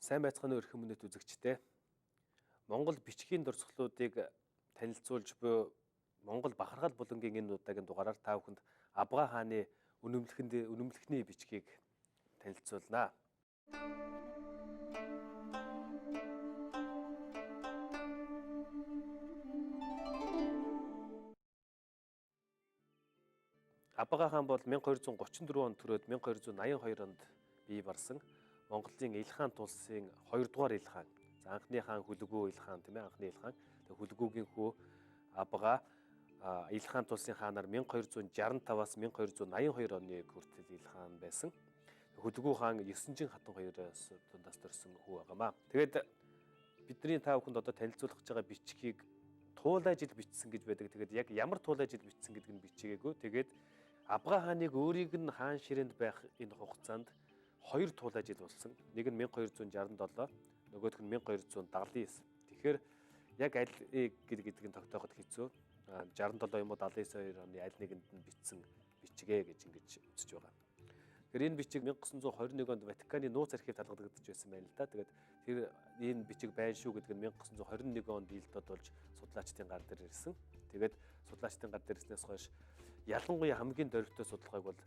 Сайн байцгааны өрхөн мөнөд үзэгчдээ Монгол бичгийн дурсгалуудыг танилцуулж буй Монгол бахархал булангийн энэ удаагийн дугаараар та бүхэнд Абгаа хааны үнэмлэхний бичгийг танилцуулнаа. Абгаа хаан бол 1234 онд төрөөд 1282 онд бий барсан Монголын Ил хаан тулсын 2 дугаар Ил хаан. За анхны хаан Хүлгүү Ил хаан тийм ээ, анхны Ил хаан. Хүлгүүгийн хүү Абгаа Ил хаан тулсын хаанаар 1265-аас 1282 оны хүртэл Ил хаан байсан. Хүлгүү хаан 9 хатан хоёроос дундаас төрсэн хүү байгаамаа. Тэгээд бидний та бүхэнд одоо танилцуулах гэж байгаа бичгийг туулай жил бичсэн гэж байдаг. Тэгээд яг ямар туулай жил бичсэн гэдг нь бичээгүй. Тэгээд Абгаа хааныг өөрийг нь хаан ширээнд байх энэ хугацаанд 2 туулай жил болсон. Нэг нь 1267, нөгөөх нь 1279. Тэгэхээр яг аль гэдэг нь тогтооход хэцүү. 67 юм уу 79 оны аль нэгэнд нь бичсэн бичгээ гэж ингэж үзэж байгаа. Тэгэхээр энэ бичиг 1921 онд Ватиканы нууц архивд халгагдаж байсан байна л да. Тэгээд тэр энэ бичиг байна шүү гэдэг нь 1921 онд илдод болж судлаачдын гар дээр ирсэн. Тэгээд судлаачдын гар дээр ирснээс хойш ялангуяа хамгийн дөрвтэй судалгааг бол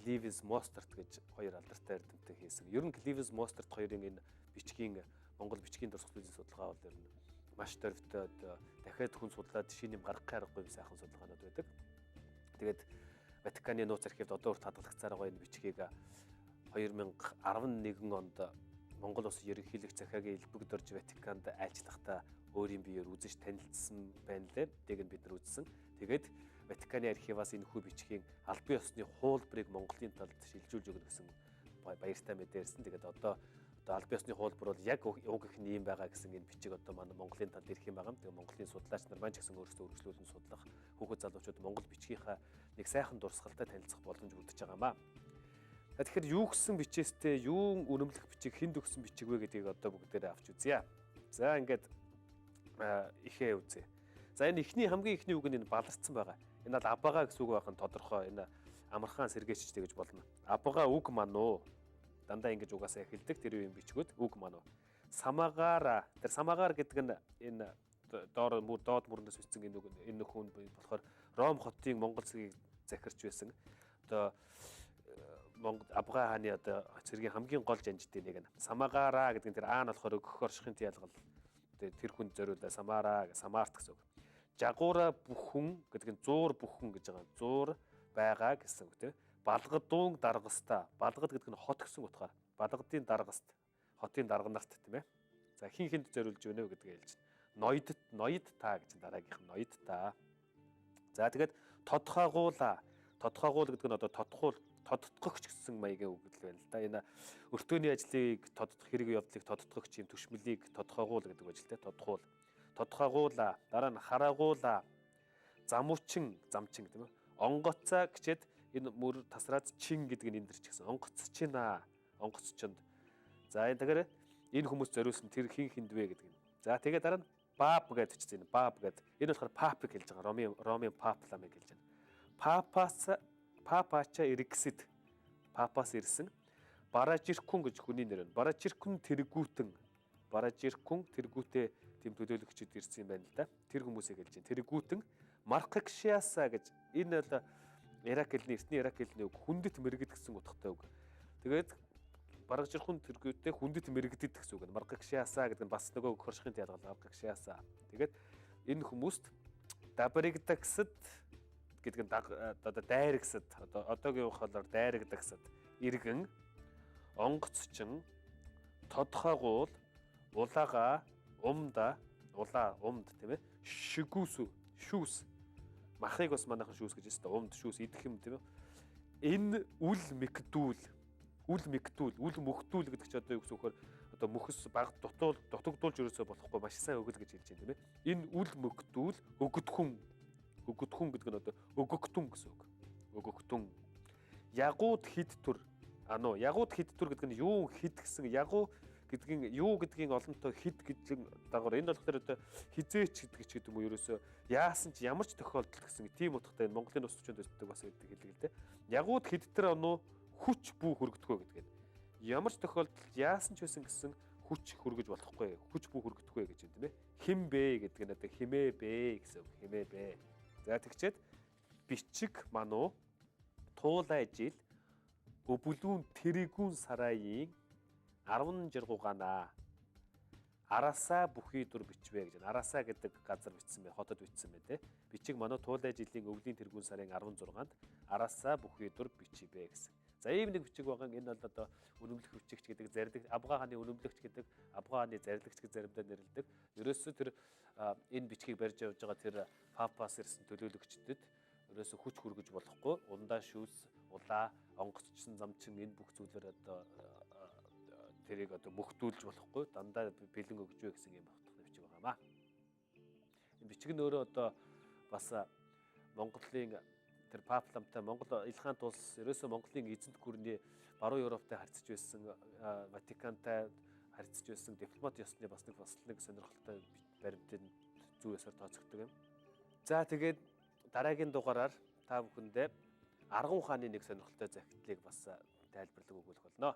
Клевис Мостерт гэж хоёр алдартай эрдэмтэн хийсэн. Ер нь Клевис Мостерт хоёрын энэ бичгийн Монгол бичгийн дурсгалын судалгаа бол ер нь маш дөрвтэй дахиад хүн судлаад шинэ юм гаргахын аргагүй юм сайхан судалгаанууд байдаг. Тэгээд Ватиканы нууц архивд одоо хүртэл хадгалагдсаар байгаа энэ бичгийг 2011 онд Монгол улсын ерөнхийлөгч захиагийн элбэг дорж Ватиканд айлчлахдаа өөрийн биеэр үзэж танилцсан байна лээ. Тэг нь бид нар үзсэн. Тэгээд Ватиканы архиваас энэ хүү бичгийн албан ёсны хуулбарыг Монголын талд шилжүүлж өгнө гэсэн баяртай мэдээлсэн. Тэгээд одоо албан ёсны хуулбар бол яг уг их нь юм байгаа гэсэн энэ бичиг одоо манай Монголын талд ирэх юм байгаа. Тэгээд Монголын судлаач нар маань ч гэсэн өөрсдөө үргэлжлүүлэн судлах хүүхэд залуучууд Монгол бичгийнхаа нэг сайхан дурсгалтай танилцах боломж өгдөж байгаамаа. Тэгэхээр юу гэсэн бичээстэй юун үнэмлэх бичиг хэнд өгсөн бичиг вэ гэдгийг одоо бүгдээрээ авч үзье. За ингээд ихээ үзье. За энэ хамгийн ихний үг нь энэ баларцсан байгаа. Энэ бол Абгаа гэсэн үг байх нь тодорхой. Энэ амархан сэргээчтэй гэж болно. Абгаа үг маань уу? Дандаа ингэж угаасаа эхэлдэг тэр үеийн бичгүүд үг маань уу? Самагаара. Тэр самагаар гэдэг нь энэ доод мөрнөөс бичсэн энэ хүн болохоор Ром хотын Монгол цэгийг захирч байсан. Одоо Монгол Абгаа хааны одоо цэргийн хамгийн гол жанжидын нэг нь. Самагаара гэдэг нь тэр аа нь болохоор өгөх оршихын ялгал. Тэр хүнд зориулаа Самара, Самарт гэсэн үг. Жагуура бүхэн гэдэг нь зуур бүхэн гэж байгаа. Зуур байгаа гэсэн үг тийм. Балгадуун даргастаа. Балгад гэдэг нь хот гэсэн утгаар. Балгадын даргаст, хотын дарганарт тийм ээ. За хин хинд зориулж өгнө гэдгийг хэлж байна. Ноёд та гэж дараагийнх нь ноёд та. За тэгээд тодхаагуула. Тодхаагуул гэдэг нь одоо тодтгогч гэсэн маягийн үг л байна л да. Энэ өртөөний ажлыг тодтох хэрэг явдлыг тодтгогч юм түшмэлийг тодхаагуул гэдэг ажилтай тодхуул. Тодхаагуула, дараа нь хараагуула, замчин тийм ээ. Онгоцаа гэчээд энэ мөр тасраад чин гэдэг нь эндэрч гисэн. Онгоцчина, онгоцчинд. За тэгэхээр энэ хүмүүс зориулсан тэр хин хиндвэ гэдэг юм. За тэгээд дараа нь бааб гэж хэлж байна. Бааб гэдэг. Энэ болохоор папыг хэлж байгаа. Ромын пап ламыг хэлж байна. Папача иргэсэд. Папаас ирсэн. Баражиркун гэж хүний нэр байна. Баражиркун тэргүүтэн. Баражиркун тэргүүтээ тийм төлөөлөгчд ирсэн юм байна л да. Тэр хүмүүсийг хэлж байна. Тэргүүтэн Маркакшиаса гэж энэ бол Иракэлний эртний Иракэлний үг хүндэт мэрэгд гэсэн утгатай үг. Тэгээд баражиркун тэргүүтээ хүндэт мэрэгдэд гэсэн үг. Маркакшиаса гэдэг нь бас нөгөө хөршхийн ялгал Маркакшиаса. Тэгээд энэ хүмүүст дабригдагсад гэдэг нь одоо дайрагсад одоогийн ухаалаар дайрагдагсад иргэн онгоцчин тодхаагуул улаага умда умд тийм ээ шүүс махыг бас манайхан шүүс гэж байна. Умд шүүс идэх юм тийм ээ. Энэ үл мэгдүүл гэдэг чинь одоо юу гэсэн үг одоо мөхс баг дутагдуулж ерөөсөө болохгүй маш сайн өгөл гэж хэлж байна тийм ээ. Энэ үл мөгдүүл өгөгдхүн гэдэг нь одоо өгөгтүн гэсэн үг. Өгөгтүн. Ягууд хид төр. Ягууд хид төр гэдэг нь юу хид гэсэн ягуу гэдгийн юу гэдгийн олонтой хид гэдэг дагавар. Энэ болохоор одоо хизээч гэдэг юм уу ерөөсөө яасан ч ямар ч тохиолдолд гэсэн тийм утгатай Монголын ус орчинд байдаг бас гэдэг хэлэг л дээ. Ягууд хид төр хүч бүү хөргдөхөө гэдэг. Ямар ч тохиолдолд яасан ч байсан гэсэн хүч хүргэж болохгүй. Хүч бүх хүргэхгүй гэж юм тийм ээ. Хим бэ гэдэг нь одоо химээ бэ гэсэн үг. Химээ бэ. За тэгчээд бичиг мануу туулай жил өвлүүн тэрэгүүн сарааийн 10 жиргугаана араасаа бүхий дур бичвэ гэж. Араасаа гэдэг газар бичсэн бай, хотод бичсэн бай тээ. Бичиг мануу туулай жилийн өвлийн тэрэгүүн сарын 16-нд араасаа бүхий дур бичвэ гэсэн. За ийм нэг бичиг байгаа. Энэ бол одоо үнэмлэх бичигч гэдэг зарилэг Абгаа хааны үнэмлэгч гэдэг Абгаа хааны зарилэгч гэж заримдаа нэрлэдэг. Ерөөсөө тэр энэ бичгийг барьж явж байгаа тэр папаас ирсэн төлөөлөгчдөд ерөөсөө хүч хүргэж болохгүй. Ундаа шүүс, улаа, онгоцчсон замчин энэ бүх зүйлээр одоо тэрийг одоо мөхтүүлж болохгүй. Дандаа бэлэн өгжвэ гэсэн юм багтах бичиг байгаамаа. Энэ бичиг нь өөрөө одоо бас Монголын тэр папламтай Монгол Илхан тулс ерөөсөө Монголын эзэнт гүрний баруун Европтой харьцаж байсан, Ватикантай харьцаж байсан дипломат ёсны бас нэг сонирхолтой баримтын зүй ёсоор тооцогддог юм. За тэгээд дараагийн дугаараар та бүхэндээ Аргун хааны нэг сонирхолтой захидлыг бас тайлбарлаг өгөх болно.